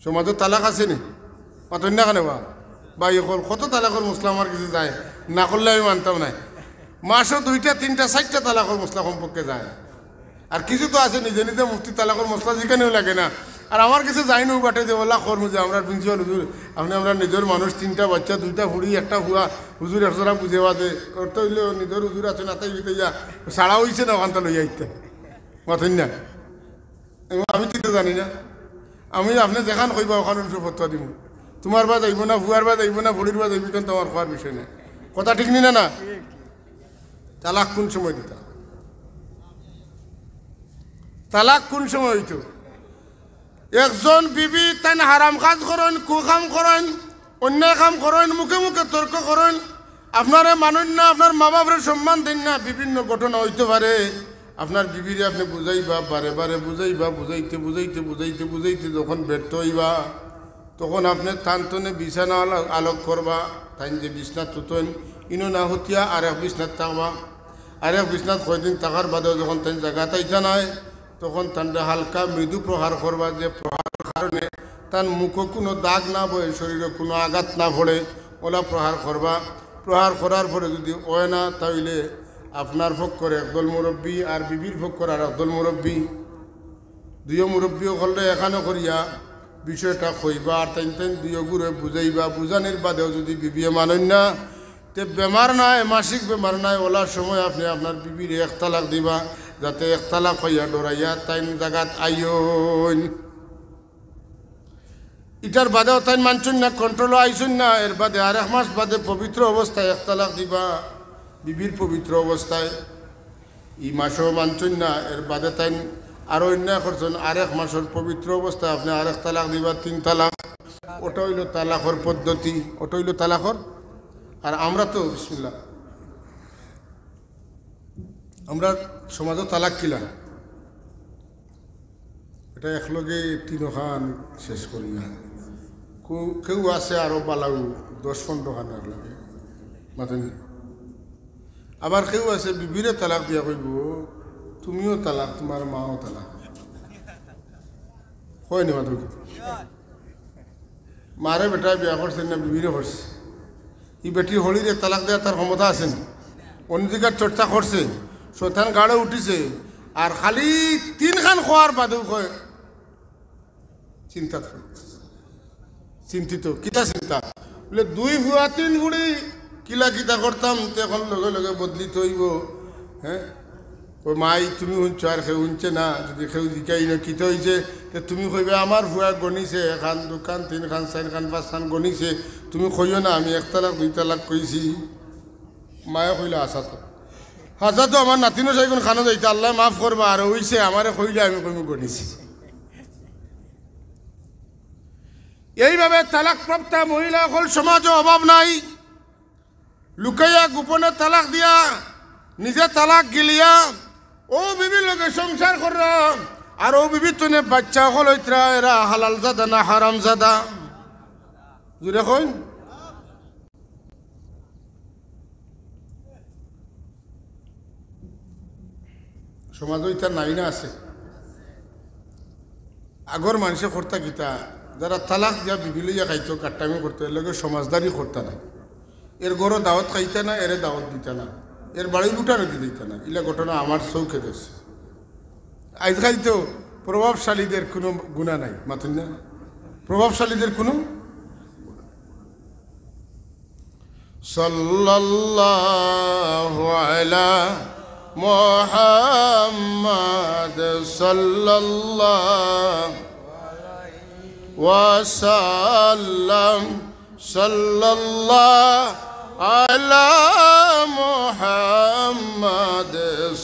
সমাজত তালাক আছে নি মাতন না কেন বা ইকল কত তালাকর মশলা আমার কিছু যায় না করলে আমি মানতাম না মাসও 2টা 3টা 4টা তালাকর মশলা কমপক্ষে যায় আর কিছু তো আছে নিজে নিজে মুফতি তালাকর মশলা যেখানেও লাগে না আর আমার কাছে যাইনি বাটে যে ওলা কর্ম যে আমরা প্রিন্সিপাল হুজুর আপনি আমরা নিজের মানুষ 3টা বাচ্চা 2টা ফুড়ি একটা ফুয়া হুজুর একজোড়া বুঝে বাজে করতে হইলে নিজের হুজুর আছে না তাই বিতে যা সাড়া হয়েছে না ওখানটা লইয়া আইতে মাথেন না আমি তো জানি না আমি আপনি যেখান কইবা ওখানে ফতোয়া দিব তোমার বা যাইব না ফুয়ার বা যাইব না ফুড়ির বা যাইব কেন তোমার খাওয়ার বিষয় নেই কথা ঠিক নি না তালাক কোন সময় দিতা তালাক কোন সময় হইতো একজন বিবি তাই হারাম কাজ করেন কুকাম করেন অন্যায় কাম করেন মুখে মুখে তর্ক করেন আপনারে মানুন না আপনার মা বাপের সম্মান দেন না বিভিন্ন ঘটনা হইতে পারে আপনার বিবিরে আপনি বুঝাইবা বারে বারে বুঝাইবা বুঝাইতে বুঝাইতে বুঝাইতে বুঝাইতে যখন ব্যর্থ হইবা তখন আপনি তান্তনে বিছানা আলোক করবা তাই যে বিছনাত তুতেন ইনো না হতিয়া আর এক বিছনাত থাকবা আর এক বিছনাত কয়দিন থাকার বাদেও যখন তাই জায়গা তাইতা নাই তখন তান্ডা হালকা মৃদু প্রহার করবা যে প্রহারের কারণে তার মুখে কোনো দাগ না বয়ে শরীরে কোনো আঘাত না পড়ে ওলা প্রহার করবা প্রহার করার পরে যদি ওয় না তাইলে আপনার পক্ষের একদল মুরব্বী আর বিবির পক্ষের আর একদল মুরব্বী দুইও মুরব্বীও করলে এখানে করিয়া বিষয়টা কইবা আর তাই তাই দুইও ঘুরে বুঝাইবা বুঝানির বাদেও যদি বিবিয়ে মানেন না তে বেমার নাই মাসিক বেমার নাই ওলার সময় আপনি আপনার বিবির 1 তালাক দিবা যাতে 1 তালাক হইয়া ডরাইয়া তাই জায়গাত আইন ইটার বাদেও তাই মানছুন না কন্ট্রোল আইসুন না এর বাদে আর 1 মাস বাদে পবিত্র অবস্থায় 1 তালাক দিবা বিবির পবিত্র অবস্থায় এই মাসও মানছুন না এর বাদে তাই আরও অন্যায় করছেন আর 1 মাসের পবিত্র অবস্থায় আপনি আর 1 তালাক দিবা 3 তালাক ওটা হইল তালাকর পদ্ধতি ওটা হইল তালাকর আর আমরা তো বিসমিল্লাহ আমরা সমাজও তালাক কিলা এটা একলগে 3 খান শেষ করি না কেউ আছে আরও বালাউ 10-15 খানের লাগে মাতেন আবার কেউ আছে বিবিরে তালাক দিয়া কইব তুমিও তালাক তোমার মাও তালাক হয়নি মাত্র মারে বেটায় বিয়া করছেন না বিবিরে করছে এই বেটি হলিরে তালাক দেওয়া তার ক্ষমতা আছেন অন্যদিকার চর্চা করছে শৈতান গাড়ে উঠিছে আর খালি 3 খান খোয়ার বাদেও কয় চিন্তিত কিতা চিন্তা বলে 2 ভুয়া 3 বুড়ি কিলা কিতা করতাম তখন লগে লগে বদলিত হইব হ্যাঁ ওই মাই তুমি শুনছ আর কেউ শুনছে না যদি কেউ জিকাই না কিতা হয়েছে তো তুমি কইবে আমার ভুয়া গণিছে 1 খান 2 খান 3 খান 4 খান 5 খান গণিছে তুমি কইও না আমি 1 তালাক 2 তালাক কইছি মায়ে কইলে আসা তো হাজা তো আমার নাতিনো চাইগুন খানো যাইতে আল্লাহ মাফ করবা আর হইছে আমারে কইলে আমি কইমু গণিছি এইভাবে তালাক প্রাপ্ত মহিলা হল সমাজে অভাব নাই লুকাইয়া গোপনে তালাক দিয়া নিজে তালাক গিলিয়া ও বিবি লোকে সংসার কর আর ও বিবি তুনে বাচ্চা হল এরা হালাল জাদা না হারাম জাদা জুড়ে কইন সমাজ ইতা নাই না আছে আগর মানুষে করতা গীতা যারা তালাক দিয়া বিবি লইয়া খাইতো কাট্টামি করতো এর লগে সমাজদারি করতা না এর গরো দাওয়াত খাইতা না এর দাওয়াত দিতা না এর বাড়ি লুটানো দিতা না এগুলা ঘটনা আমার চৌখে দেখছে আজকাল তো প্রভাবশালীদের কোনো গুণা নাই মাতুন না প্রভাবশালীদের কোনো সাল্লাল্লাহু আলা মুহাম্মাদ সাল্লাল্লাহু ওয়াসাল্লাম সাল্লাল্লাহু আলা মুহাম্মাদ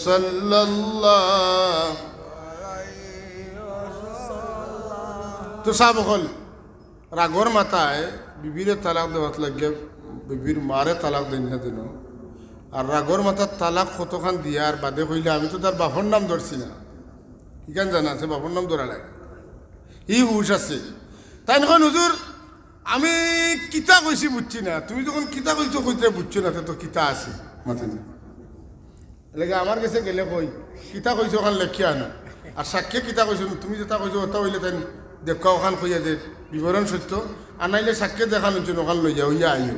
সাল্লাল্লাহু তো সাব হল রাগর মাথায় বিবিরে তালাক দেওয়াত লাগে বিবির মারে তালাক দেন না দিন আর রাগর মাথার তালাক কতখান দিয়ার বাদে কইলে আমি তো তার বাপর নাম ধরছি না কিখান জানা আছে বাপর নাম ধরা লাগে ই হুশ আছে তাই এখন হুজুর আমি কিতা কইছি বুঝছি না তুমি যখন কিতা কইছো কইতে বুঝছো না তো কিতা আছে মাথা এলাকা আমার কাছে গেলে কই কিতা কইছো ওখানে লেখিয়া আনো আর সাক্ষী কিতা কইছো তুমি যেটা কইছো ওটা হইলে তাই দেখা ওখান কইয়া যে বিবরণ সত্য আর নাইলে সাক্ষী দেখান হচ্ছে ওখান লই যাও ইয়া আইও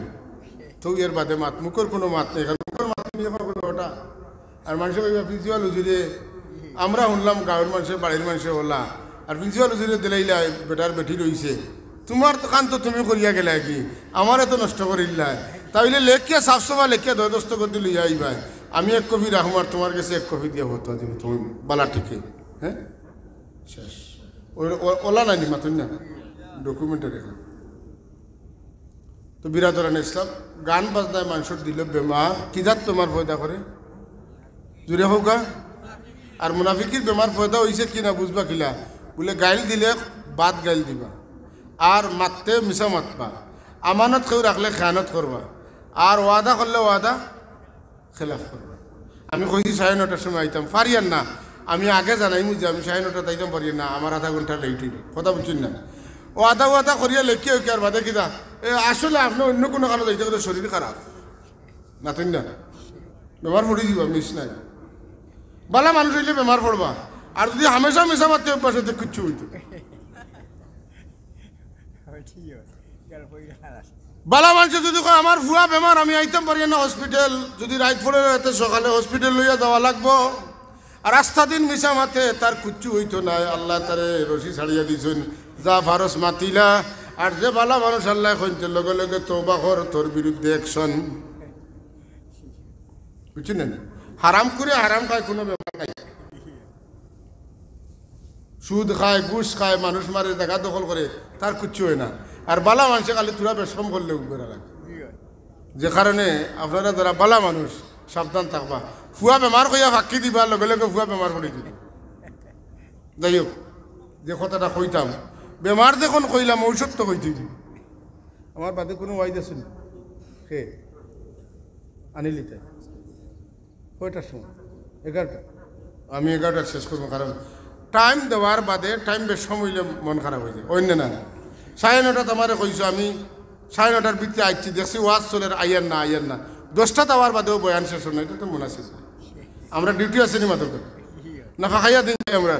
তো এর বাদে মাত মুখর কোনো মাত নেই কারণ মুখর মাত নিয়ে কোনো ওটা আর মানুষের প্রিন্সিপাল হুজুরে আমরা শুনলাম গাঁয়ের মানুষের বাড়ির মানুষের ওলা আর প্রিন্সিপাল হুজুরে দিলাইলা বেটার বেটি রইছে তোমার কান তো তুমি করিয়া গেলে কি আমার এত নষ্ট করিল্লা তাইলে লেখিয়া সাফসফা লেখিয়া দয়দস্ত করে দিল যাই ভাই আমি এক কপি রাখবো আর তোমার কাছে এক কপি দিয়ে হতো দিব তুমি বালা ঠিকই হ্যাঁ শেষ ওলা নাই নি মাতুন না ডকুমেন্টে রেখা তো বিরাদরান ইসলাম গান বাজনায় মানুষের দিল বেমার কিজাত বেমার পয়দা করে জুড়ে হোক আর মুনাফিকির বেমার পয়দা হয়েছে কিনা বুঝবা কিলা বলে গাইল দিলে বাদ গাইল দিবা আর মাততে মিশা মাতবা আমানত কেউ রাখলে খেয়ানত করবা আর ওয়াদা করলে ওয়াদা খেলাফ করবা আমি কইছি 9:30টার সময় আইতাম পারিয়ান না আমি আগে জানাই যে আমি 9:30টাতে আইতাম পারিয়ান না আমার আধা ঘন্টা লেট হইব কথা বুঝছেন না ওয়াদা করিয়া লেখি কি আর বাদে কিনা আসলে আপনি অন্য কোনো কারণে যাইতে গেলে শরীর খারাপ মাতেন না বেমার পড়ি দিবা মিস নাই বালা মানুষ হইলে বেমার পড়বা আর যদি হামেশা মিশা মারতে অভ্যাস হইতে কিচ্ছু হইতো বালা মানুষ যদি কয় আমার ভুয়া বেমার আমি আইতাম পারি না হসপিটাল যদি রাইত পড়ে রাতে সকালে হসপিটাল লইয়া যাওয়া লাগবো আর রাস্তা দিন মিশা মাতে তার কিচ্ছু হইতো না আল্লাহ তারে রশি ছাড়িয়া দিছেন যা ভারস মাতিলা আর যে বালা মানুষ আল্লাহ কইতে লগে লগে তওবা কর তোর বিরুদ্ধে অ্যাকশন বুঝছেন হারাম করে হারাম খায় কোনো ব্যাপার নাই সুদ খায় ঘুষ খায় মানুষ মারে জায়গা দখল করে তার কিচ্ছু হয় না আর বালা মানুষে খালি তোরা বেশম করলে বেড়া লাগে যে কারণে আপনারা যারা বালা মানুষ সাবধান থাকবা ফুয়া বেমার কইয়া ফাঁকি দিবা লগে লগে ফুয়া বেমার করে দিবা যাই হোক যে কথাটা কইতাম বেমার যখন কইলাম ঔষধ তো কইতে আমার বাদে কোনো ওয়াইজ আছে না কে আনিলি তাই কয়টার সময় 11টা আমি 11টা শেষ করবো কারণ টাইম দেওয়ার বাদে টাইম বেশ হইলে মন খারাপ হয়ে যায় অন্য না 9:30 আমারে কইছো আমি 9:30টার ভিতরে আইছি দেখছি ওয়াজ চলে আইয়ার না 10টা দেওয়ার বাদেও বয়ান শেষ হয় না এটা তো মুনাসিব আমরা ডিউটি আছে নি মাত্র না ফাঁকাইয়া দিন আমরা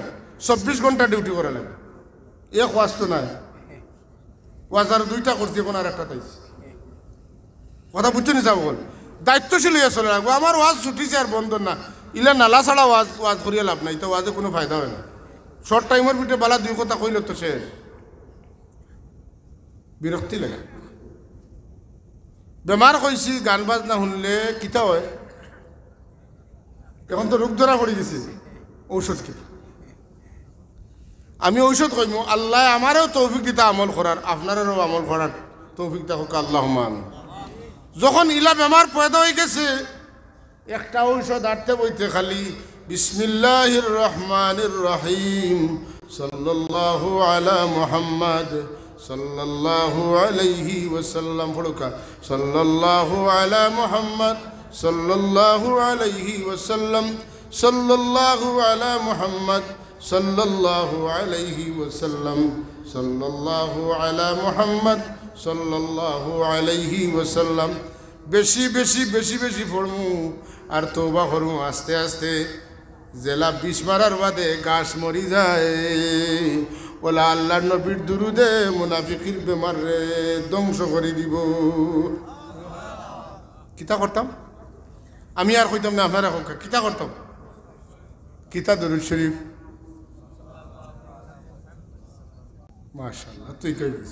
24 ঘন্টা ডিউটি করা লাগে এক ওয়াজ তো নাই ওয়াজ আর 2টা করছি এখন আর একটা তাইছি কথা বুঝছো নি সাহেব বল দায়িত্বশীল হইয়া চলে রাখবো আমার ওয়াজ ছুটিছে আর বন্ধ না ইলা নালা ছাড়া ওয়াজ করিয়া লাভ নাই তো ওয়াজে কোনো ফায়দা হয় না শর্ট টাইমের ভিতরে বালা 2 কথা কইল তো শেষ বিরক্তি লাগে বেমার কইছি গান বাজনা শুনলে কিতা হয় এখন তো রোগ ধরা পড়ে গেছে ঔষধ কি আমি ঔষধ কইম আল্লাহ আমারও তৌফিক দিতা আমল করার আপনারেরও আমল করার তৌফিক দাও আল্লাহুম্মা আমিন যখন ইলা বেমার পয়দা হয়ে গেছে একটা ঔষধ আটতে বইতে খালি বিসমিল্লাহির রহমানির রহিম সাল্লাল্লাহু আলা মুহাম্মদ সাল্লাল্লাহু আলাইহি ওয়াসাল্লাম পড়ুকা সাল্লাল্লাহু আলা মুহাম্মদ সাল্লাল্লাহু আলাইহি ওয়াসাল্লাম সাল্লাল্লাহু আলা মুহাম্মদ সাল্লাল্লাহু আলাইহি ওয়াসাল্লাম সাল্লাল্লাহু আলা মুহাম্মদ সাল্লাল্লাহু আলাইহি ওয়াসাল্লাম বেশি বেশি বেশি বেশি পড়মু আর তওবা করমু আস্তে আস্তে জেলা 20 মারার বাদে গাছ মরি যায় ওলা আল্লাহর নবীর দুরুদে মুনাফিকির বেমার রে ধ্বংস করে দিব কিতা করতাম আমি আর কইতাম না আপনারা কিতা করতাম কিতা দরুদ শরীফ মাশাআল্লাহ তুই কইস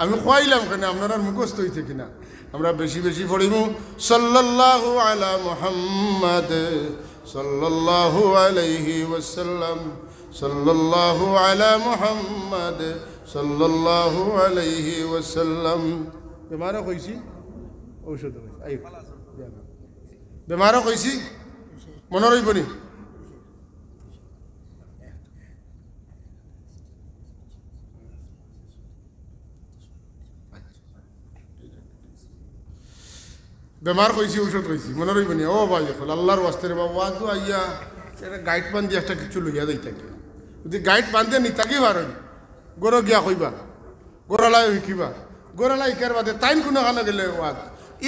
আমি কইলাম কেন আপনারা মুখস্থ হইছে কিনা আমরা বেশি বেশি পড়িমু সাল্লাল্লাহু আলা মুহাম্মদ সাল্লাল্লাহু আলাইহি ওয়াসাল্লাম সাল্লাল্লাহু আলা মুহাম্মদ সাল্লাল্লাহু আলাইহি ওয়াসাল্লাম বেমারও কইছি ঔষধ কইছি আই বেমারও কইছি মনে রইবনি বেমার কইছি ঔষধ কইছি মনে রইবনি ও ভাই আল্লাহর ওয়াস্তে বাবা তো আইয়া এটা গাইড বান্ধি একটা কিছু লইয়া যাই থাকে যদি গাইড বান্ধে নি তাকি পারেন গরো গিয়া কইবা গোরালাই শিকিবা গোরালাই শিকার বাদে তাইন কোনো কানে গেলে ওয়াজ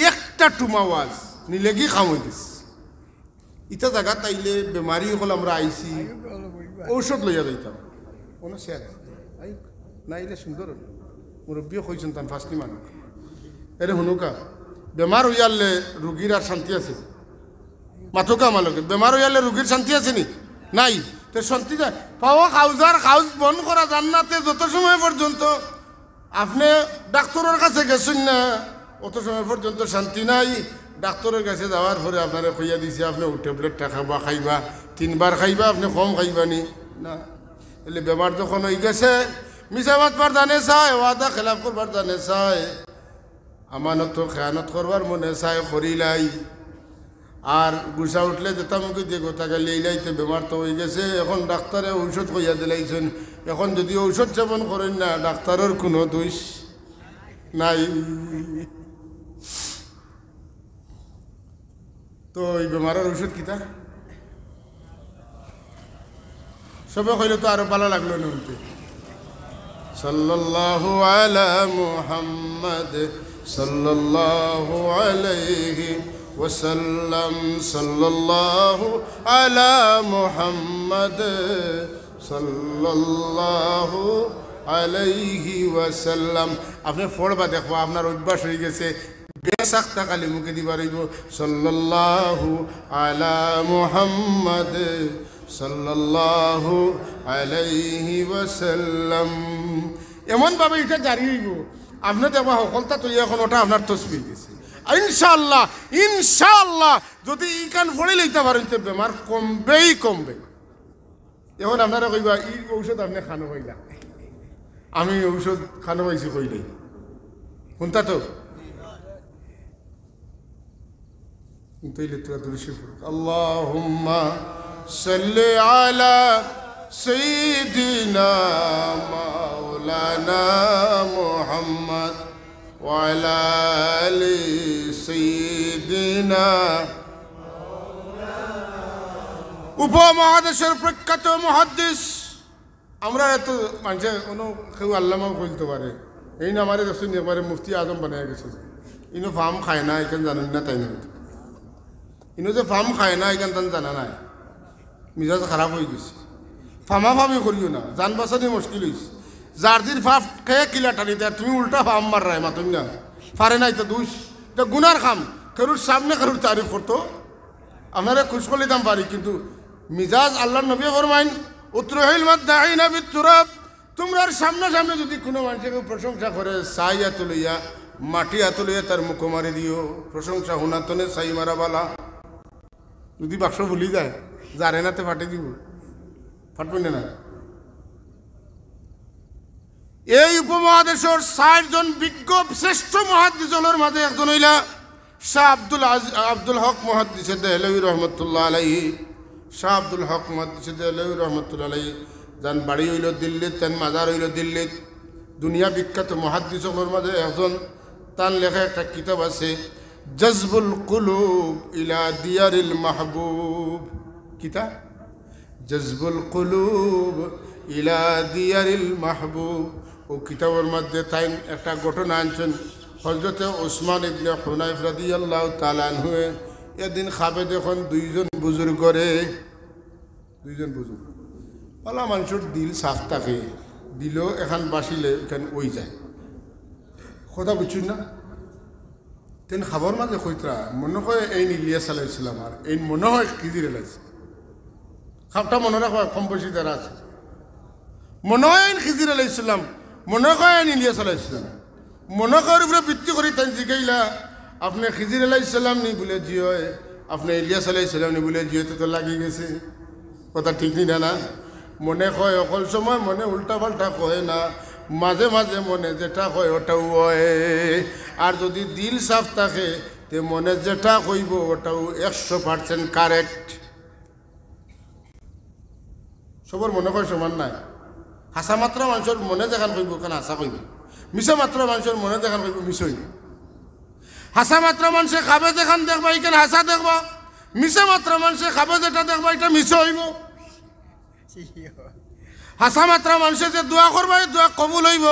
একটা টুমা ওয়াজ নিলে কি খাম হয়ে গেছে ইটা জায়গা তাইলে বেমারি হল আমরা আইছি ঔষধ লইয়া যাইতাম কোনো শেয়ার না এলে সুন্দর মুরব্বীও কইছেন তান ফার্স্টলি মানুষ এরে শুনুকা বেমার হইয়ালে রুগীর আর শান্তি আছে মাথুকা আমালোকে বেমার হইয়ালে রুগীর শান্তি আছে নি নাই তো শান্তি যায় পাওয়া খাউজার খাউজ বন্ধ করা জান্নাতে যত সময় পর্যন্ত আপনি ডাক্তারের কাছে গেছেন না অত সময় পর্যন্ত শান্তি নাই ডাক্তারের কাছে যাওয়ার পরে আপনারা কইয়া দিছে আপনি ট্যাবলেটটা খাবা খাইবা 3 বার খাইবা আপনি কম খাইবা নি না এলে বেমার যখন হয়ে গেছে মিসাবাত বার জানে চায় ওয়াদা খেলাফ করবার জানে চায় আমানত খেয়ানত করবার মনে চায় করিলাই আর গুছা উঠলে যেটা মুখে দিয়ে গোটা গেলে এইলাইতে বেমার তো হয়ে গেছে এখন ডাক্তারে ঔষধ কইয়া দিলাইছেন এখন যদি ঔষধ সেবন করেন না ডাক্তারের কোনো দোষ নাই তো এই বেমারের ঔষধ কিতা সবে কইলে তো আরো ভালো লাগলো না উনতে সাল্লাল্লাহু আলা মুহাম্মদ সাল্লাল্লাহু আলাইহি ওয়াসাল্লাম সাল্লাল্লাহু আলা মুহাম্মদ সাল্লাল্লাহু আলাইহি ওয়াসাল্লাম আপনি পড়বা দেখো আপনার অভ্যাস হয়ে গেছে বেসাক্তা খালি মুখে দিবার হইব সাল্লাল্লাহু আলা মুহাম্মদ সাল্লাল্লাহু আলাইহি ওয়াসাল্লাম এমনভাবে এটা জারি হইব আপনি দেখবা সকলতা তো এখন ওটা আপনার তসবিহ গেছে ইনশাআল্লাহ ইনশাআল্লাহ যদি ই কান পড়ে লইতে পারেন তো বেমার কমবেই কমবে এখন আপনারা কইবা এই ঔষধ আপনি খানো হইলা আমি ঔষধ খানো পাইছি কইলেই শুনতা তো আল্লাহুম্মা সাল্লি আলা সাইয়্যিদিনা মাওলানা মুহাম্মদ ওয়া আলা আলি সাইয়্যিদিনা উপমহাদেশের প্রখ্যাত মুহাদ্দিস আমরা এত মানুষে কোনো কেউ আল্লামাও বলতে পারে এই না আমার দেখুন একবারে মুফতি আজম বানিয়ে গেছে ইনো ফার্ম খায় না এখানে জানেন না তাই না ইনো যে ফার্ম খায় না এখান তান জানা নাই মিজাজ খারাপ হয়ে গেছে ফার্মি করিও না জান বাঁচানি মুশকিল হয়েছে জার্জির ফাফ খেয়ে কিলা টানি দেয় তুমি উল্টা ফার্ম মার রায় মাতুন না পারে নাই তো দুষ এটা গুনার খাম কেরুর সামনে কেরুর তারিফ করতো আপনারা খুশ করলে দাম পারি কিন্তু মিজাজ আল্লাহ নবী ফরমাইন উত্তরহিল মাদ্দাইনা বিতুরাব তোমরার সামনে সামনে যদি কোনো মানুষকে প্রশংসা করে সাই হাত লইয়া মাটি হাত লইয়া তার মুখ মারি দিও প্রশংসা হুনাতনে সাই মারা বালা যদি বাক্স ভুলি যায় জারে নাতে ফাটে দিব ফাটবেন না এই উপমহাদেশের 60 জন বিজ্ঞ শ্রেষ্ঠ মুহাদ্দিসের মাঝে একজন হইলা শাহ আব্দুল হক মুহাদ্দিস দেহলভী রহমতুল্লাহ আলাইহি শাহ আব্দুল হক মুহাদ্দিস দেহলভী রহমতুল্লাহ আলাইহি যান বাড়ি হইল দিল্লিত তান মাজার হইল দিল্লিত দুনিয়া বিখ্যাত মুহাদ্দিসের মাঝে একজন তার লেখা একটা কিতাব আছে জজবুল কুলুব ইলা দিয়ারিল মাহবুব কিতা জজবুল কুলুব ইলা দিয়ারিল মাহবুব ও কিতাবের মধ্যে তাই একটা ঘটনা আনছেন হজরতে ওসমান ইবনে হুনাইফ রাদিয়াল্লাহু তাআলা আনহু এদিন খাবে দেখুন দুইজন বুজুর্গরে দুইজন বুজুর্গ পালা মানুষের দিল সাফ থাকে দিলেও এখান বাসিলে এখান ওই যায় কথা বুঝছুন না তেন খাবার মাঝে কইতরা মনে হয় এই ইলিয়াস আলাইহিস সালাম আর এই মনে হয় খিজির আলাইহিস খাপটা মনে রাখবা কম বেশি যারা আছে মনে হয় খিজির আলাইহিস সালাম মনে হয় ইলিয়াস আলাইহিস সালাম মনে করার উপরে ভিত্তি করে তাই জিগাইলা আপনি খিজির আলাইহিস সালাম নি বলে জিও আপনি ইলিয়াস আলাইহিস সালাম নি বলে জিও তো লাগি গেছে কথা ঠিক নি না মনে হয় অকল সময় মনে উল্টা পাল্টা কয় না মাঝে মাঝে মনে যেটা কয় ওটাও হয় আর যদি দিল সাফ থাকে তে মনে যেটা কইব ওটাও 100% কারেক্ট সবার মনে হয় সমান নাই হাসা মাত্র মানুষের মনে যেখান কইব ওখানে হাসা কইব মিশা মাত্র মানুষের মনে যেখান কইব মিশ হইব হাসা মাত্র মানুষে খাবে যেখান দেখবা এখানে হাসা দেখবা মিশা মাত্র মানুষে খাবে যেটা দেখবা এটা মিশ হইব হাসা মাত্র মানুষের যে দোয়া করবা দোয়া কবুল হইব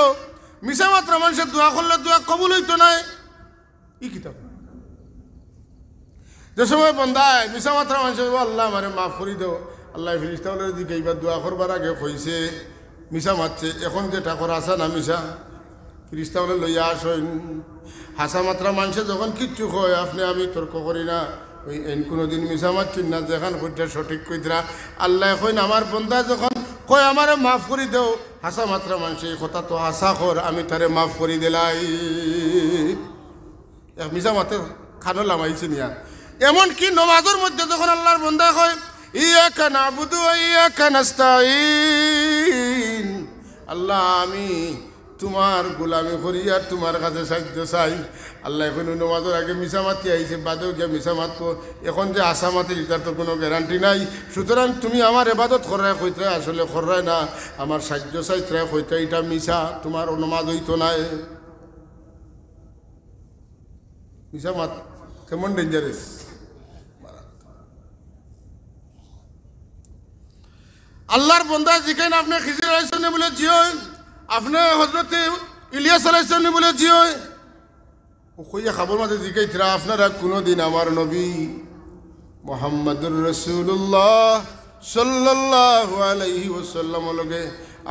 মিশা মাত্র মানুষের দোয়া করলে দোয়া কবুল হইতো নাই ই কিতাব যে সময় বন্ধায় মিশা মাত্র মানুষের আল্লাহ মানে মাফ করি দেও আল্লাহ ফিরিস্তা দিকে এইবার দোয়া করবার আগে কইছে মিশা মারছে এখন যেটা করা আসা না মিশা ফিরিস্তা বলে লইয়া আসেন হাসা মাত্রা মানুষে যখন কিচ্ছু হয় আপনি আমি তর্ক করি না ওই এন কোনোদিন মিশা মারছেন না যেখান কইটা সঠিক কইতরা আল্লাহ কইন আমার বন্ধা যখন কয় আমারে মাফ করে দেও হাসা মাত্রা মানুষ এই কথা তো আশা কর আমি তারে মাফ করে দিলাই মিশা মাতে খানো লামাইছে নিয়া এমনকি নমাজের মধ্যে যখন আল্লাহর বন্ধা কয় ইয়াকা নাবুদু ওয়া ইয়াকা নাস্তাঈন আল্লাহ আমি তোমার গোলামি করি আর তোমার কাছে সাহায্য চাই আল্লাহ এখন নমাজের আগে মিশা মাতি আইছে বাদেও গিয়ে মিশা মাতবো এখন যে আশা মাতি এটার তো কোনো গ্যারান্টি নাই সুতরাং তুমি আমার এবাদত করায় কইতে আসলে করায় না আমার সাহায্য চাইতে কইতে এটা মিশা তোমার নমাজ হইতো না মিশা মাত কেমন ডেঞ্জারাস আল্লাহর বন্দা জিকেন আপনি খিজির আলাইহিস বলে জিও আপনি হযরত ইলিয়াস আলাইহিস বলে জিও ও কইয়া খবর মাঝে জিকাই তরা আপনারা কোনদিন আমার নবী মুহাম্মদুর রাসূলুল্লাহ সাল্লাল্লাহু আলাইহি ওয়াসাল্লাম লগে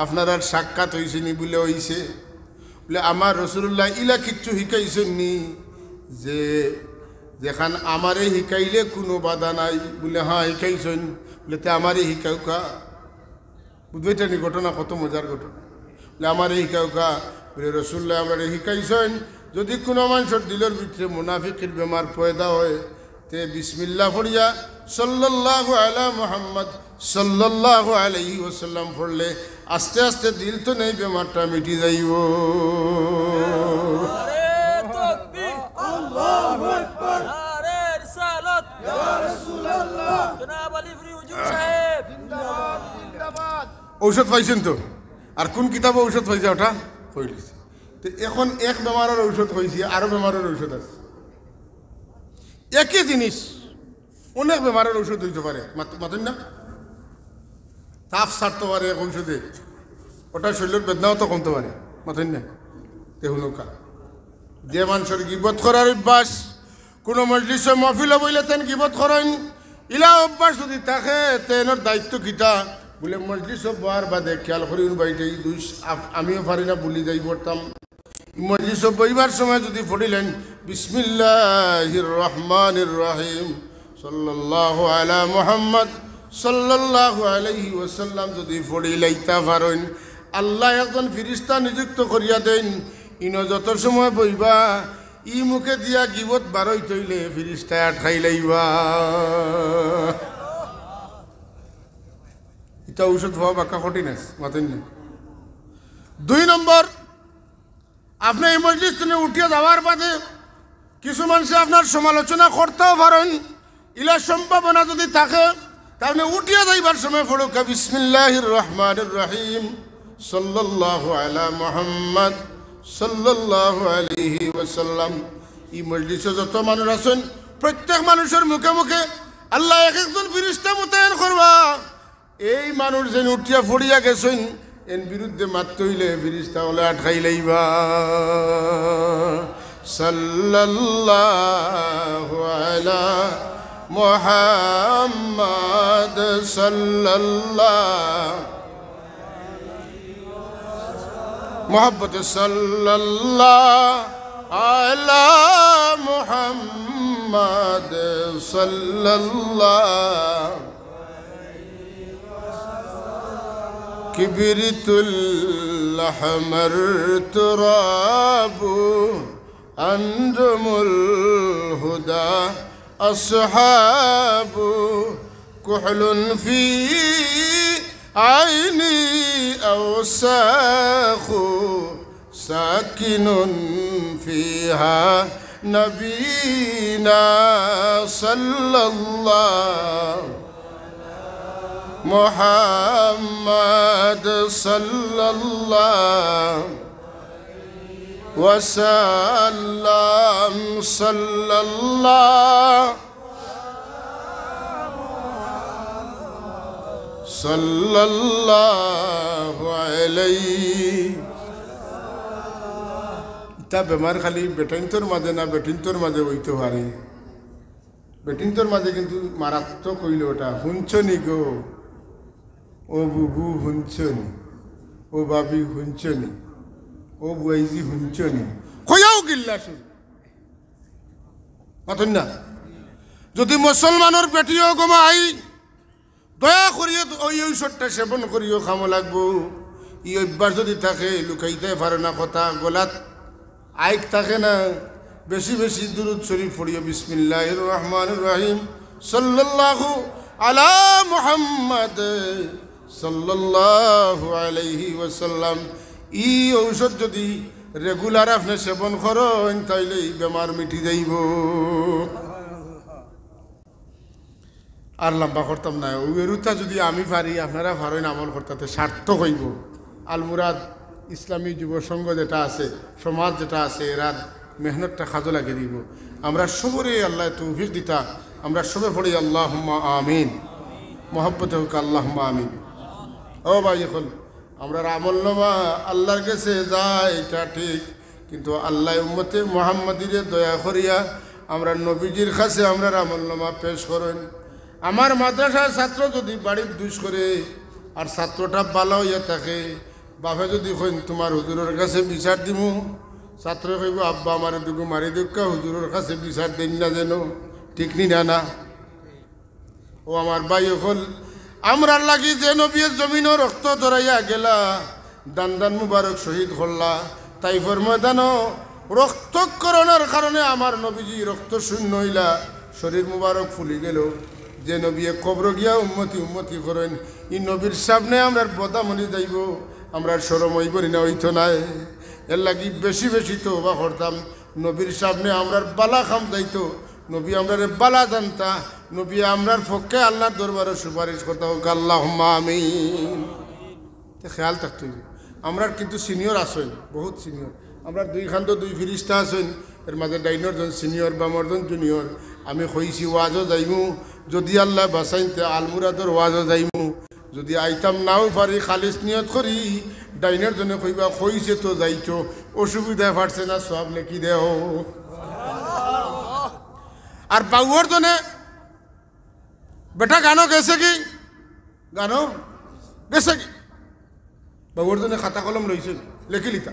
আপনারা সাক্ষাৎ হইছেনি বলে হইছে বলে আমার রাসূলুল্লাহ ইলা কিচ্ছু শিখাইছেন নি যে যেখান আমারে শিখাইলে কোনো বাধা নাই বলে হ্যাঁ শিখাইছেন বলে তে আমারে শিখাউকা বুঝবেটা নি ঘটনা কত মজার ঘটনা বলে আমারে শিখাউকা বলে রাসূলুল্লাহ আমারে শিখাইছেন যদি কোনো মানুষের দিলের ভিতরে মুনাফিকের বেমার পয়দা হয় তে বিসমিল্লাহ পড়িয়া সাল্লাল্লাহু আলা মুহাম্মদ সাল্লাল্লাহু আলাইহি ওয়াসাল্লাম পড়লে আস্তে আস্তে দিল তো নেই বেমারটা মিটি যাইব আল্লাহু আকবার নারে রিসালাত ইয়া রাসূলুল্লাহ জনাব আলী ফরি হুজুর সাহেব জিন্দাবাদ জিন্দাবাদ ঔষধ পাইছেন তো আর কোন কিতাবে ঔষধ পাইছে ওটা কইলিছে তো এখন এক বেমারের ঔষধ হয়েছে আরো বেমারের ঔষধ আছে একই জিনিস অনেক বেমারের ঔষধ হইতে পারে মাতেন না তাপ ছাড়তে পারে এক ঔষধে ওটা শরীরের বেদনাও তো কমতে পারে মাতেন না তেহুনকা যে মানুষের গিবত করার অভ্যাস কোনো মজলিসে মহফিলে বইলে তেন গিবত করেন ইলা অভ্যাস যদি থাকে তেনের দায়িত্ব কিতা বলে মজলিস বার বাদে খেয়াল করি বাড়িতে দুই আমিও পারি না বলি যাই পড়তাম মজলিস বইবার সময় যদি পড়িলেন বিসমিল্লাহির রহমানির রহিম সাল্লাল্লাহু আলা মুহাম্মদ সাল্লাল্লাহু আলাইহি ওয়াসাল্লাম যদি পড়িলাইতা পারেন আল্লাহ একজন ফেরেশতা নিযুক্ত করিয়া দেন ইনো যত সময় বইবা ই মুখে দিয়া গিবত বারই তৈলে ফেরেশতা আটকাই লাইবা এটা ঔষধ হওয়া বাক্কা কঠিন আছে মাতেন না 2 নম্বর আপনি এই মজলিস থেকে উঠিয়ে যাওয়ার বাদে কিছু মানুষ আপনার সমালোচনা করতেও পারেন ইলা সম্ভাবনা যদি থাকে তাহলে উঠিয়ে যাইবার সময় পড়ুকা বিসমিল্লাহির রহমানির রহিম সাল্লাল্লাহু আলা মুহাম্মদ সাল্লাল্লাহু আলাইহি ওয়াসাল্লাম এই মজলিসে যত মানুষ আছেন প্রত্যেক মানুষের মুখে মুখে আল্লাহ এক একজন ফেরেশতা মোতায়েন করবা এই মানুষ যেন উঠিয়া ফড়িয়া গেছেন এর বিরুদ্ধে মারতে হইলে ফেরেশতা হলে আটকাই লাইবা সাল্লাল্লাহু আলা মুহাম্মদ সাল্লাল্লাহু মোহাম্মদ সাল্লাল্লাহু আলা মুহাম্মদ সাল্লাল্লাহু كبرت الأحمر تراب أنجم الهدى أصحاب كحل في عيني أوساخ ساكن فيها نبينا صلى الله محمد صلى الله وسلم صلى الله صلى الله عليه তা বেমার খালি বেটিনতোর মাঝে না বেটিনতোর মাঝে হইতে পারে বেটিনতোর মাঝে কিন্তু মারাত্মক হইল ওটা শুনছনি গো ও বুবু শুনছনি ও বাবি শুনছনি, ও বুয়াইজি শুনছনি, কয়াও গিল্লা শুন মাতন না। যদি মুসলমানের বেটিও গমাই দয়া করিও ওই ঔষধটা সেবন করিও খামো লাগবো। ই অভ্যাস যদি থাকে লুকাইতে পারে না কথা, গলাত আইক থাকে না, বেশি বেশি দুরূদ শরীফ পড়িও। বিসমিল্লাহির রহমানির রহিম, সাল্লাল্লাহু আলা মুহাম্মদ সাল্লাল্লাহু আলাইহি ওয়াসাল্লাম। ই ঔষধ যদি রেগুলার আপনি সেবন করেন তাইলে এই বেমার মিটি যাইব। আর লম্বা করতাম না, ওইরুতা যদি আমি পারি আপনারা পারেন আমল করতে সার্থক হইব। আলমুরাদ ইসলামী যুব সংঘ যেটা আছে, সমাজ যেটা আছে, এরার মেহনতটা কাজে লাগিয়ে দিব। আমরা সবরে আল্লাহ তৌফিক দিতা, আমরা সবে পড়ি আল্লাহুম্মা আমিন, মোহাব্বতে হোক আল্লাহুম্মা আমিন। ও ভাই এখন আমরা আমলনামা আল্লাহর কাছে যায় এটা ঠিক, কিন্তু আল্লাহ উম্মতে মুহাম্মাদিরে দয়া করিয়া আমরা নবীজির কাছে আমরা আমলনামা পেশ করেন। আমার মাদ্রাসার ছাত্র যদি বাড়ির দুষ করে আর ছাত্রটা ভালো হইয়া থাকে, বাপে যদি কইন তোমার হুজুরের কাছে বিচার দিমু, ছাত্র কইব আব্বা আমার দুগু মারি দুঃখা হুজুরের কাছে বিচার দিন না যেন, ঠিক নি না? ও আমার ভাই হল, আমরা লাগি যে নবীর জমিনও রক্ত ধরাইয়া গেলা, দান দান মুবারক শহীদ হল্লা, তাইফর ময়দানও রক্তকরণের কারণে আমার নবীজি রক্ত শূন্য হইলা, শরীর মুবারক ফুলি গেল। যে নবী কবর গিয়া উম্মতি উম্মতি করেন, ই নবীর সামনে আমরা বদামনি যাইব, আমরা সরম হইব না, হইতো নাই। এর লাগি বেশি বেশি তো বা করতাম, নবীর সামনে আমরার বালা খাম যাইতো, নবী আমরার বালা জানতা, নবী আমরার পক্ষে আল্লাহর দরবারে সুপারিশ করতে হোক আল্লাহুম্মা আমিন। খেয়াল থাকতে হইবে। আমরার কিন্তু সিনিয়র আসেন, বহুত সিনিয়র। আমরা দুই খান তো দুই ফিরিস্তা আসেন, এর মাঝে ডাইনর জন সিনিয়র বা মরজন জুনিয়র। আমি কইছি ওয়াজও যাইমু, যদি আল্লাহ বাসাইতে আলমুরাদর ওয়াজও যাইমু, যদি আইতাম নাও পারি খালিস নিয়ত করি, ডাইনের জন্য কইবা কইছে তো যাইছো, অসুবিধা পারছে না, সব লেখি দেও। আর বাউর জনে বেটা গানও গেছে কি, গানও গেছে কি, বাউর জনে খাতা কলম লইছে, লেখি লিতা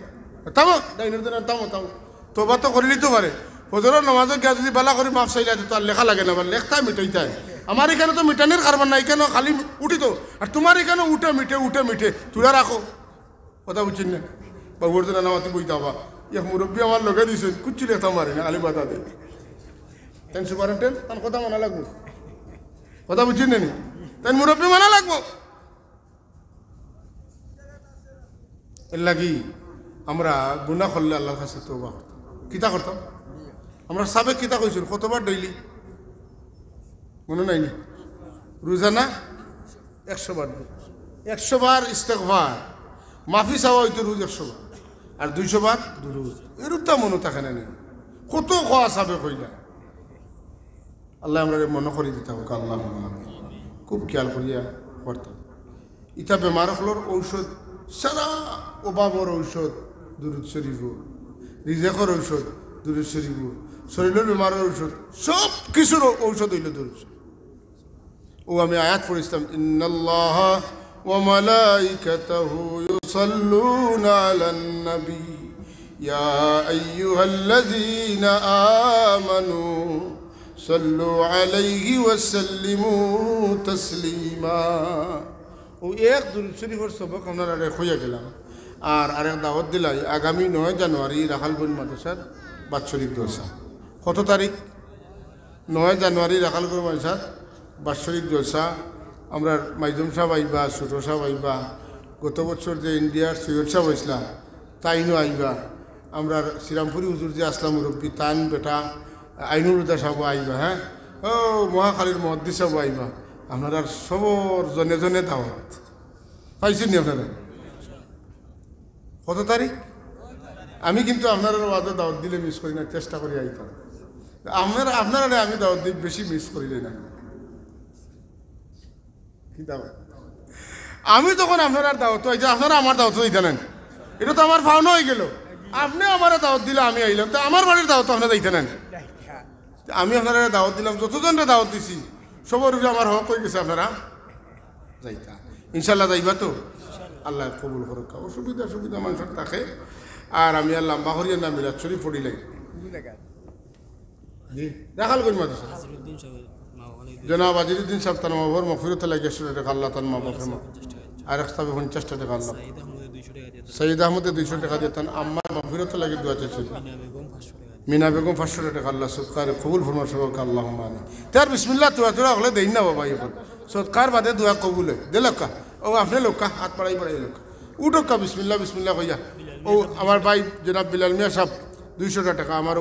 তামো, ডাইনের জন্য তামো তামো, তোবা তো করি লিতে পারে। ফজরের নামাজে গিয়া যদি বালা করে মাফ চাইলা তো আর লেখা লাগে না, আবার লেখতাই মিটাইতাই। আমার এখানে তো মিটানির কারবার নাই, এখানে খালি উঠি তো, আর তোমার এখানে উঠে মিঠে তুলা রাখো, কথা বুঝছেন না? বাবুর জন্য নামাতে বই দাবা, ইয়া মুরব্বী আমার লগে দিয়েছেন, কুচ্ছি লেখা মারি না, আলি বাধা দে। তেন সুপারেন্টেন তার কথা মানা লাগবো, কথা বুঝছেন না? তেন মুরব্বী মানা লাগবো। এর লাগি আমরা গুনাহ করলে আল্লাহর কাছে তওবা করতাম, কিতা করতাম? আমরা সাবেক কিতা কইছিল কতবার ডেইলি মনে নাই নি? রোজানা 100 বার, 100 বার ইস্তেগফার, মাফি চাওয়া হইতো রোজ 100 বার, আর 200 বার দুরূদ। এরূপটা মনে থাকে না, কত খাওয়া সাবেক হইলা। আল্লাহ আমরা মনে করি দিতে হোক আল্লাহ, খুব খেয়াল করিয়া করতাম। ইটা বেমার হলোর ঔষধ, সারা অভাবর ঔষধ দুরূদ শরীফ, রিজেকর ঔষধ দুরূদ শরীফ, শরীরের বেমারের ঔষধ, সব কিছুর ঔষধ হইল দুরূদ শরীফ। ও আমি আয়াত পড়িছিলাম, ইন্নাল্লাহ ওয়া মালাইকাতাহু ইউসাল্লুনা আলান নবী ইয়া আইয়ুহাল্লাযীনা আমানু সাল্লু আলাইহি ওয়া সাল্লিমু তাসলিমা। ও এক দুরূদ শরীফের সবক আপনারা হইয়া গেলাম। আর আরেক দাওয়াত দিলাই, আগামী 9 জানুয়ারি রাখালগঞ্জ মাদ্রাসার বাৎসরিক জলসা। কত তারিখ? 9 জানুয়ারি রাখালগঞ্জ মাদ্রাসার বাৎসরিক জলসা। আমরা মাইজুম সাহেব আইবা, ছোট সাহেব আইবা, গত বছর যে ইন্ডিয়ার সৈয়দ সাহেব হয়েছিলাম তাইনও আইবা, আমরা শ্রীরামপুরি হুজুর যে আসলাম মুরব্বী তান বেটা আইনুল উদ্দা সাহেব আইবা, হ্যাঁ, ও মহাখালীর মহাদ্দিস সাহেব আইবা। আপনারা সবর জনে জনে দাওয়াত পাইছেন নি আপনারা? কত তারিখ? আমি কিন্তু আপনারা ওয়াদে দাওয়াত দিলে মিস করি না, চেষ্টা করি আইতাম। আপনারা আমি দাওয়াত দিই, বেশি মিস করিলে না। কি দাওয়াত? আমি তখন আপনারা দাওয়াত হয়েছে, আপনারা আমার দাওয়াত দিতে নেন, এটা তো আমার ফাউনা হয়ে গেল। আপনি আমার দাওয়াত দিলে আমি আইলাম, তো আমার বাড়ির দাওয়াত আপনারা দিতে নেন। আমি আপনারা দাওয়াত দিলাম, যতজনরে দাওয়াত দিছি সবর আমার হক হয়ে গেছে, আপনারা যাইতা ইনশাল্লাহ যাইবা তো? আল্লাহ কবুল করুক অসুবিধা সুবিধা মানুষের থাকে আর আমি আর লম্বা করিয়া না মিলাদ শরীফ পড়িলাই জি দেখাল কই মাদ্রাসা জনাব আজিরুদ্দিন সাহেব তার মাবর মফিরত লাগে 100 টাকা আল্লাহ তার মা বাপের মা আর এক সাহেব 50 টাকা আল্লাহ সঈদ আহমদে 200 টাকা দিতেন আম্মা মফিরত লাগে দোয়া চাইছিল মিনা বেগম 500 টাকা আল্লাহ সৎকার কবুল ফরমার সবকে আল্লাহ মানে তার বিসমিল্লাহ তোরা হলে দেই না বাবা এখন সৎকার বাদে দোয়া কবুল হয় দে লোকা ও আপনি লোকা হাত বাড়াই লোক উঠোকা বিসমিল্লাহ বিসমিল্লাহ কইয়া ও আমার ভাই জনাব বিলাল মিয়া সাহেব 200 টাকা আমার